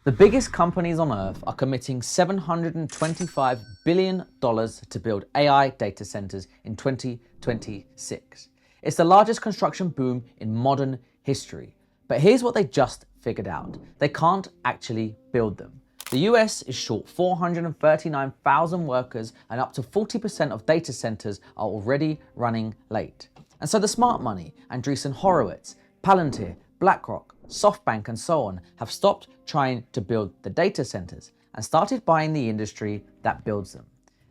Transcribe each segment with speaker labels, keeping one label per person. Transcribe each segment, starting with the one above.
Speaker 1: The biggest companies on Earth are committing $725 billion to build AI data centers in 2026. It's the largest construction boom in modern history. But here's what they just figured out. They can't actually build them. The US is short 439,000 workers, and up to 40% of data centers are already running late. And so the smart money, Andreessen Horowitz, Palantir, BlackRock, SoftBank and so on, have stopped trying to build the data centers and started buying the industry that builds them.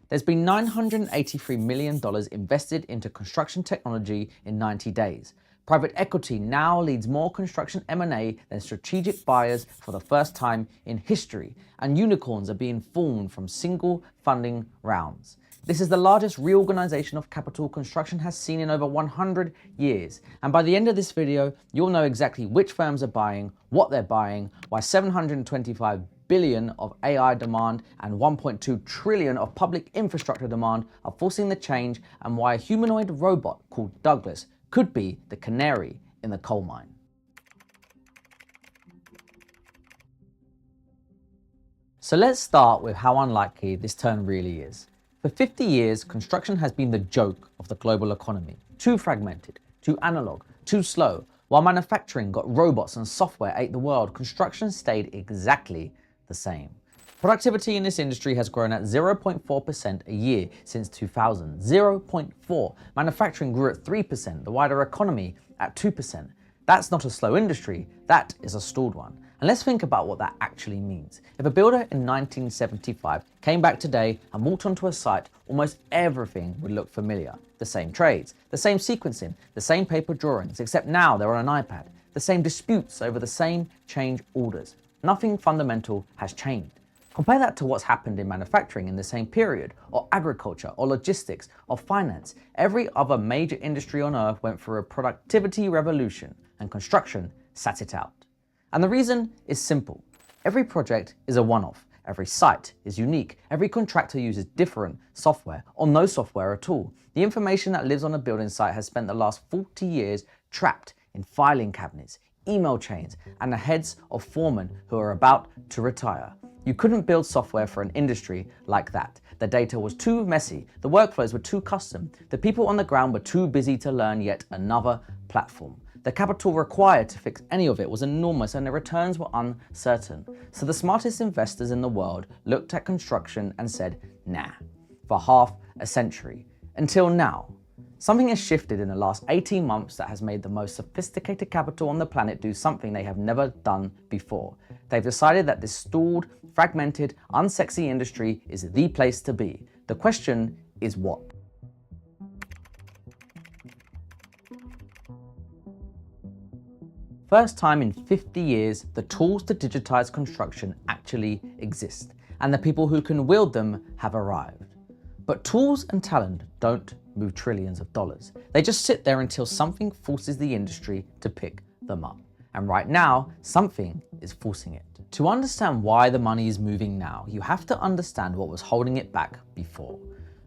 Speaker 1: There's been $983 million invested into construction technology in 90 days. Private equity now leads more construction M&A than strategic buyers for the first time in history, and unicorns are being formed from single funding rounds. This is the largest reorganization of capital construction has seen in over 100 years. And by the end of this video, you'll know exactly which firms are buying, what they're buying, why $725 billion of AI demand and $1.2 trillion of public infrastructure demand are forcing the change, and why a humanoid robot called Douglas could be the canary in the coal mine. So let's start with how unlikely this turn really is. For 50 years, construction has been the joke of the global economy. Too fragmented, too analog, too slow. While manufacturing got robots and software ate the world, construction stayed exactly the same. Productivity in this industry has grown at 0.4% a year since 2000. 0.4. Manufacturing grew at 3%, the wider economy at 2%. That's not a slow industry, that is a stalled one. And let's think about what that actually means. If a builder in 1975 came back today and walked onto a site, almost everything would look familiar. The same trades, the same sequencing, the same paper drawings, except now they're on an iPad. The same disputes over the same change orders. Nothing fundamental has changed. Compare that to what's happened in manufacturing in the same period, or agriculture, or logistics, or finance. Every other major industry on Earth went through a productivity revolution, and construction sat it out. And the reason is simple. Every project is a one-off. Every site is unique. Every contractor uses different software, or no software at all. The information that lives on a building site has spent the last 40 years trapped in filing cabinets, email chains, and the heads of foremen who are about to retire. You couldn't build software for an industry like that. The data was too messy, the workflows were too custom, the people on the ground were too busy to learn yet another platform. The capital required to fix any of it was enormous, and the returns were uncertain. So the smartest investors in the world looked at construction and said, nah, for half a century. Until now. Something has shifted in the last 18 months that has made the most sophisticated capital on the planet do something they have never done before. They've decided that this stalled, fragmented, unsexy industry is the place to be. The question is what? First time in 50 years, the tools to digitize construction actually exist, and the people who can wield them have arrived. But tools and talent don't move trillions of dollars. They just sit there until something forces the industry to pick them up. And right now, something is forcing it. To understand why the money is moving now, you have to understand what was holding it back before.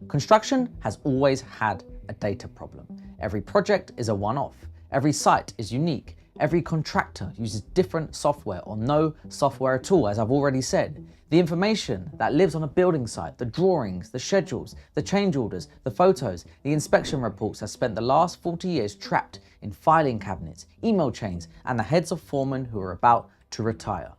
Speaker 1: Construction has always had a data problem. Every project is a one-off. Every site is unique. Every contractor uses different software or no software at all, as I've already said. The information that lives on a building site, the drawings, the schedules, the change orders, the photos, the inspection reports has spent the last 40 years trapped in filing cabinets, email chains, and the heads of foremen who are about to retire.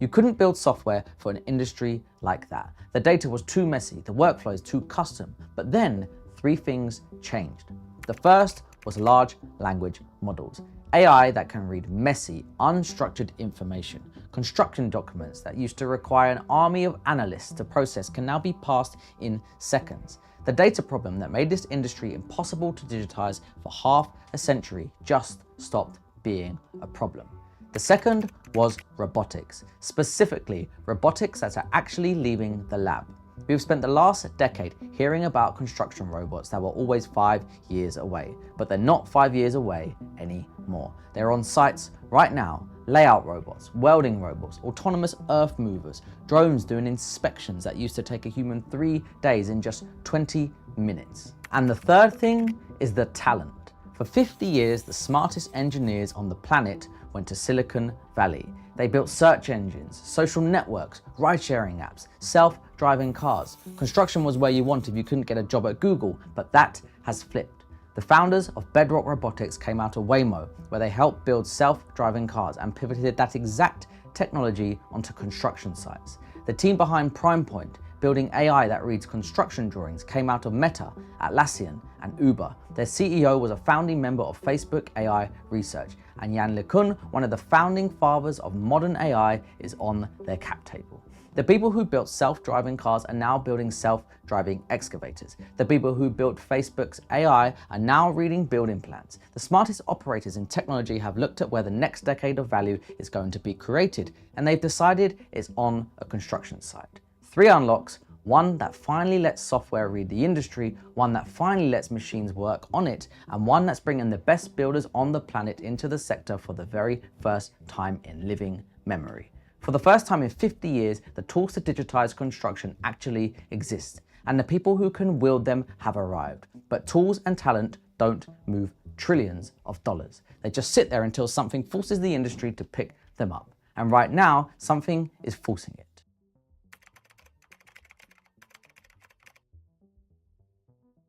Speaker 1: You couldn't build software for an industry like that. The data was too messy, the workflows too custom. But then, three things changed. The first was large language models. AI that can read messy, unstructured information. Construction documents that used to require an army of analysts to process can now be passed in seconds. The data problem that made this industry impossible to digitize for half a century just stopped being a problem. The second was robotics, specifically robotics that are actually leaving the lab. We've spent the last decade hearing about construction robots that were always 5 years away, but they're not 5 years away anymore. They're on sites right now. Layout robots, welding robots, autonomous earth movers, drones doing inspections that used to take a human 3 days in just 20 minutes. And the third thing is the talent. For 50 years, the smartest engineers on the planet went to Silicon Valley. They built search engines, social networks, ride-sharing apps, self-driving cars. Construction was where you wanted if you couldn't get a job at Google, but that has flipped. The founders of Bedrock Robotics came out of Waymo, where they helped build self-driving cars and pivoted that exact technology onto construction sites. The team behind PrimePoint, building AI that reads construction drawings, came out of Meta, Atlassian, and Uber. Their CEO was a founding member of Facebook AI Research, and Yann LeCun, one of the founding fathers of modern AI, is on their cap table. The people who built self-driving cars are now building self-driving excavators. The people who built Facebook's AI are now reading building plans. The smartest operators in technology have looked at where the next decade of value is going to be created, and they've decided it's on a construction site. 3 unlocks: one that finally lets software read the industry, one that finally lets machines work on it, and one that's bringing the best builders on the planet into the sector for the very first time in living memory. For the first time in 50 years, the tools to digitize construction actually exist, and the people who can wield them have arrived. But tools and talent don't move trillions of dollars. They just sit there until something forces the industry to pick them up. And right now, something is forcing it.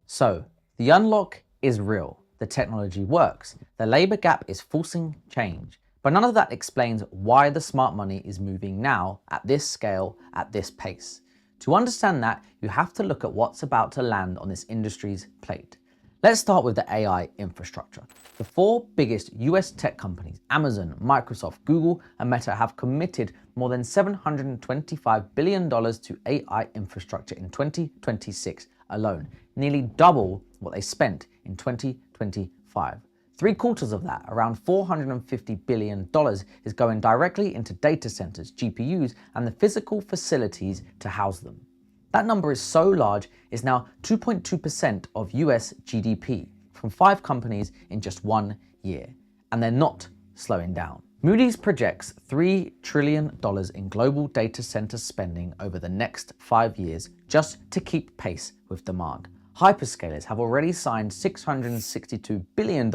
Speaker 1: So, the unlock is real, the technology works, the labor gap is forcing change, but none of that explains why the smart money is moving now, at this scale, at this pace. To understand that, you have to look at what's about to land on this industry's plate. Let's start with the AI infrastructure. The 4 biggest US tech companies, Amazon, Microsoft, Google, and Meta, have committed more than $725 billion to AI infrastructure in 2026 alone, nearly double what they spent in 2025. 3/4 of that, around $450 billion, is going directly into data centers, GPUs, and the physical facilities to house them. That number is so large, it's now 2.2% of US GDP from 5 companies in just 1 year. And they're not slowing down. Moody's projects $3 trillion in global data center spending over the next 5 years just to keep pace with demand. Hyperscalers have already signed $662 billion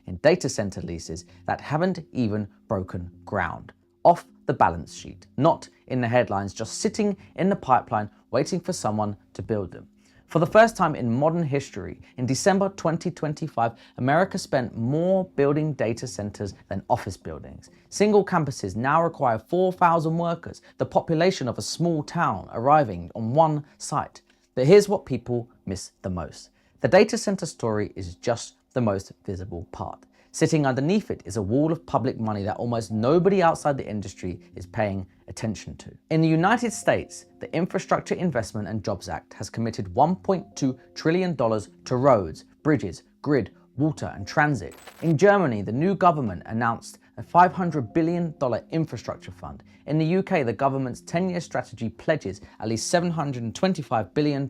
Speaker 1: in data center leases that haven't even broken ground. Off the balance sheet, not in the headlines, just sitting in the pipeline waiting for someone to build them. For the first time in modern history, in December 2025, America spent more building data centers than office buildings. Single campuses now require 4,000 workers, the population of a small town arriving on one site. But here's what people miss the most. The data center story is just the most visible part. Sitting underneath it is a wall of public money that almost nobody outside the industry is paying attention to. In the United States, the Infrastructure Investment and Jobs Act has committed $1.2 trillion to roads, bridges, grid, water, and transit. In Germany, the new government announced a $500 billion infrastructure fund. In the UK, the government's 10-year strategy pledges at least £725 billion.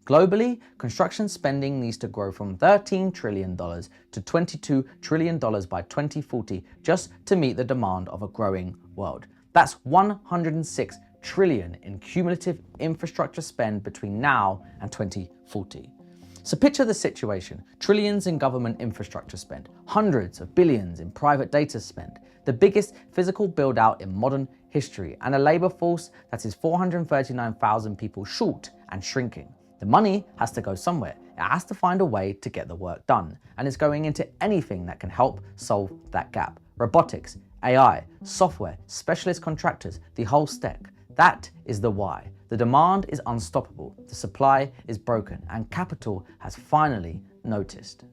Speaker 1: Globally, construction spending needs to grow from $13 trillion to $22 trillion by 2040 just to meet the demand of a growing world. That's $106 trillion in cumulative infrastructure spend between now and 2040. So picture the situation: trillions in government infrastructure spend, hundreds of billions in private data spend, the biggest physical build out in modern history, and a labor force that is 439,000 people short and shrinking. The money has to go somewhere. It has to find a way to get the work done, and it's going into anything that can help solve that gap. Robotics, AI, software, specialist contractors, the whole stack. That is the why. The demand is unstoppable, the supply is broken, and capital has finally noticed.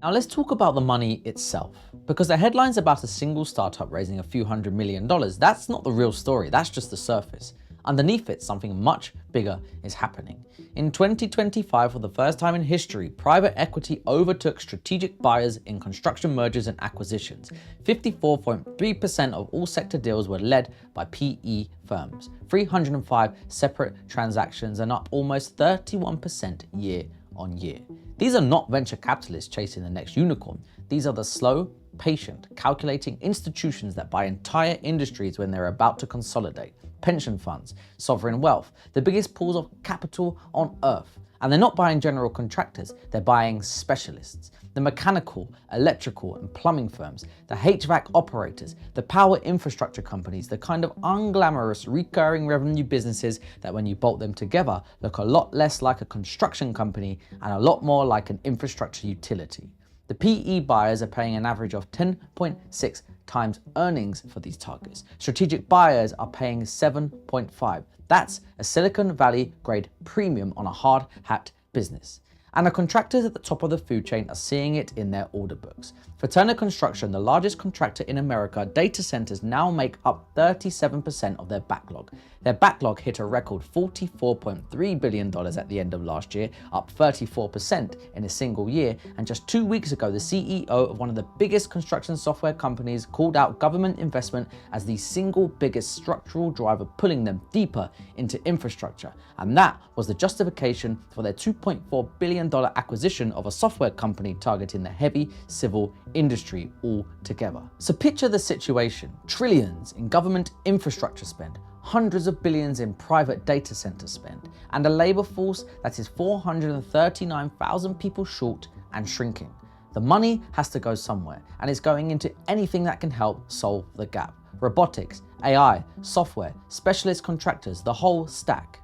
Speaker 1: Now let's talk about the money itself, because the headlines about a single startup raising a few $100 million, that's not the real story, that's just the surface. Underneath it, something much bigger is happening. In 2025, for the first time in history, private equity overtook strategic buyers in construction mergers and acquisitions. 54.3% of all sector deals were led by PE firms, 305 separate transactions, and up almost 31% year on year. These are not venture capitalists chasing the next unicorn. These are the slow, patient, calculating institutions that buy entire industries when they're about to consolidate. Pension funds, sovereign wealth, the biggest pools of capital on earth. And they're not buying general contractors, they're buying specialists. The mechanical, electrical, and plumbing firms, the HVAC operators, the power infrastructure companies, the kind of unglamorous recurring revenue businesses that when you bolt them together look a lot less like a construction company and a lot more like an infrastructure utility. The PE buyers are paying an average of 10.6 times earnings for these targets. Strategic buyers are paying 7.5. That's a Silicon Valley grade premium on a hard hat business. And the contractors at the top of the food chain are seeing it in their order books. For Turner Construction, the largest contractor in America, data centers now make up 37% of their backlog. Their backlog hit a record $44.3 billion at the end of last year, up 34% in a single year. And just 2 weeks ago, the CEO of one of the biggest construction software companies called out government investment as the single biggest structural driver pulling them deeper into infrastructure. And that was the justification for their $2.4 billion acquisition of a software company targeting the heavy civil industry altogether. So picture the situation: trillions in government infrastructure spend, hundreds of billions in private data center spend, and a labor force that is 439,000 people short and shrinking. The money has to go somewhere, and it's going into anything that can help solve the gap. Robotics, AI, software, specialist contractors, the whole stack.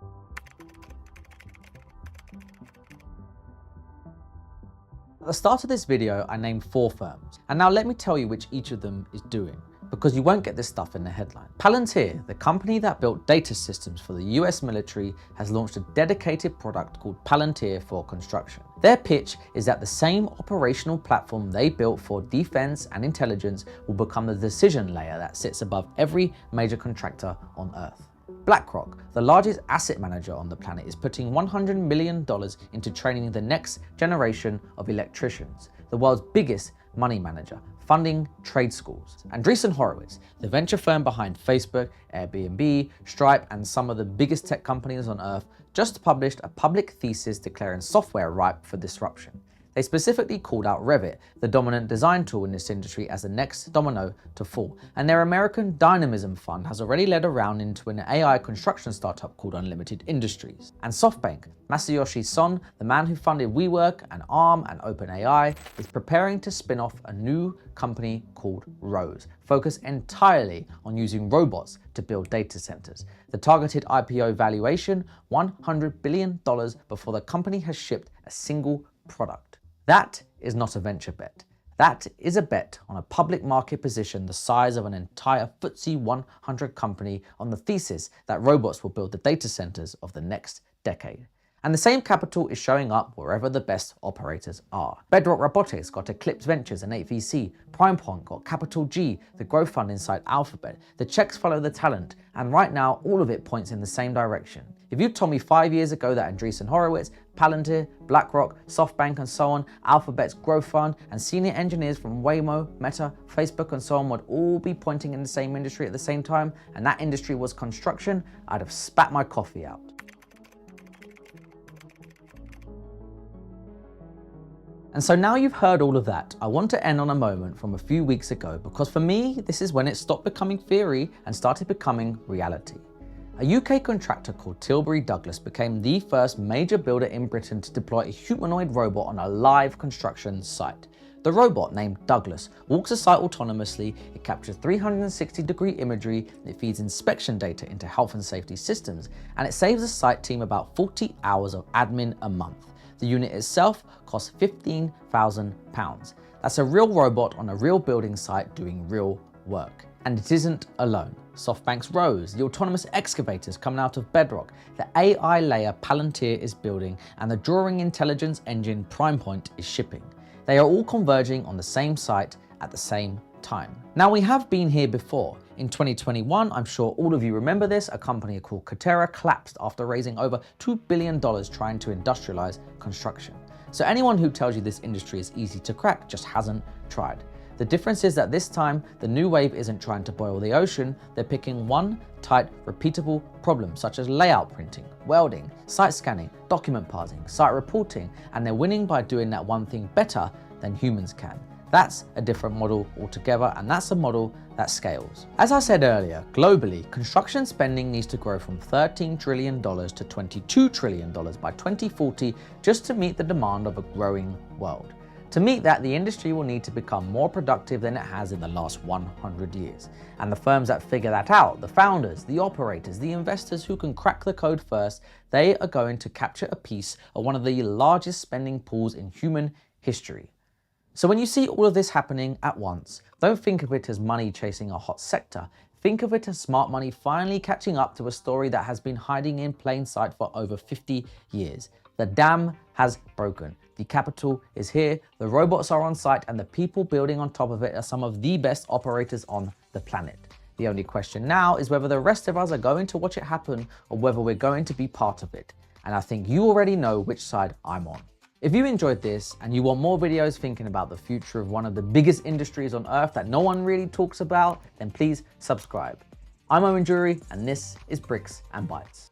Speaker 1: At the start of this video, I named 4 firms, and now let me tell you which each of them is doing, because you won't get this stuff in the headline. Palantir, the company that built data systems for the US military, has launched a dedicated product called Palantir for Construction. Their pitch is that the same operational platform they built for defense and intelligence will become the decision layer that sits above every major contractor on Earth. BlackRock, the largest asset manager on the planet, is putting $100 million into training the next generation of electricians, the world's biggest money manager, funding trade schools. Andreessen Horowitz, the venture firm behind Facebook, Airbnb, Stripe, and some of the biggest tech companies on Earth, just published a public thesis declaring software ripe for disruption. They specifically called out Revit, the dominant design tool in this industry, as the next domino to fall. And their American Dynamism fund has already led a round into an AI construction startup called Unlimited Industries. And SoftBank, Masayoshi Son, the man who funded WeWork and ARM and OpenAI, is preparing to spin off a new company called Rose, focused entirely on using robots to build data centers. The targeted IPO valuation, $100 billion before the company has shipped a single product. That is not a venture bet. That is a bet on a public market position the size of an entire FTSE 100 company on the thesis that robots will build the data centers of the next decade. And the same capital is showing up wherever the best operators are. Bedrock Robotics got Eclipse Ventures and 8VC. PrimePoint got Capital G, the growth fund inside Alphabet. The checks follow the talent, and right now all of it points in the same direction. If you told me 5 years ago that Andreessen Horowitz, Palantir, BlackRock, SoftBank and so on, Alphabet's growth fund, and senior engineers from Waymo, Meta, Facebook and so on would all be pointing in the same industry at the same time, and that industry was construction, I'd have spat my coffee out. And so now you've heard all of that, I want to end on a moment from a few weeks ago, because for me, this is when it stopped becoming theory and started becoming reality. A UK contractor called Tilbury Douglas became the first major builder in Britain to deploy a humanoid robot on a live construction site. The robot, named Douglas, walks a site autonomously, it captures 360-degree imagery, it feeds inspection data into health and safety systems, and it saves the site team about 40 hours of admin a month. The unit itself costs £15,000. That's a real robot on a real building site doing real work. And it isn't alone. SoftBank's Rose, the autonomous excavators coming out of Bedrock, the AI layer Palantir is building, and the drawing intelligence engine PrimePoint is shipping. They are all converging on the same site at the same time. Now, we have been here before. In 2021, I'm sure all of you remember this, a company called Katerra collapsed after raising over $2 billion trying to industrialize construction. So anyone who tells you this industry is easy to crack just hasn't tried. The difference is that this time, the new wave isn't trying to boil the ocean, they're picking one tight, repeatable problem, such as layout printing, welding, site scanning, document parsing, site reporting, and they're winning by doing that one thing better than humans can. That's a different model altogether, and that's a model that scales. As I said earlier, globally, construction spending needs to grow from $13 trillion to $22 trillion by 2040 just to meet the demand of a growing world. To meet that, the industry will need to become more productive than it has in the last 100 years. And the firms that figure that out, the founders, the operators, the investors who can crack the code first, they are going to capture a piece of one of the largest spending pools in human history. So when you see all of this happening at once, don't think of it as money chasing a hot sector. Think of it as smart money finally catching up to a story that has been hiding in plain sight for over 50 years. The dam has broken. The capital is here, the robots are on site, and the people building on top of it are some of the best operators on the planet. The only question now is whether the rest of us are going to watch it happen or whether we're going to be part of it. And I think you already know which side I'm on. If you enjoyed this and you want more videos thinking about the future of one of the biggest industries on earth that no one really talks about, then please subscribe. I'm Andreessen, and this is Bricks and Bytes.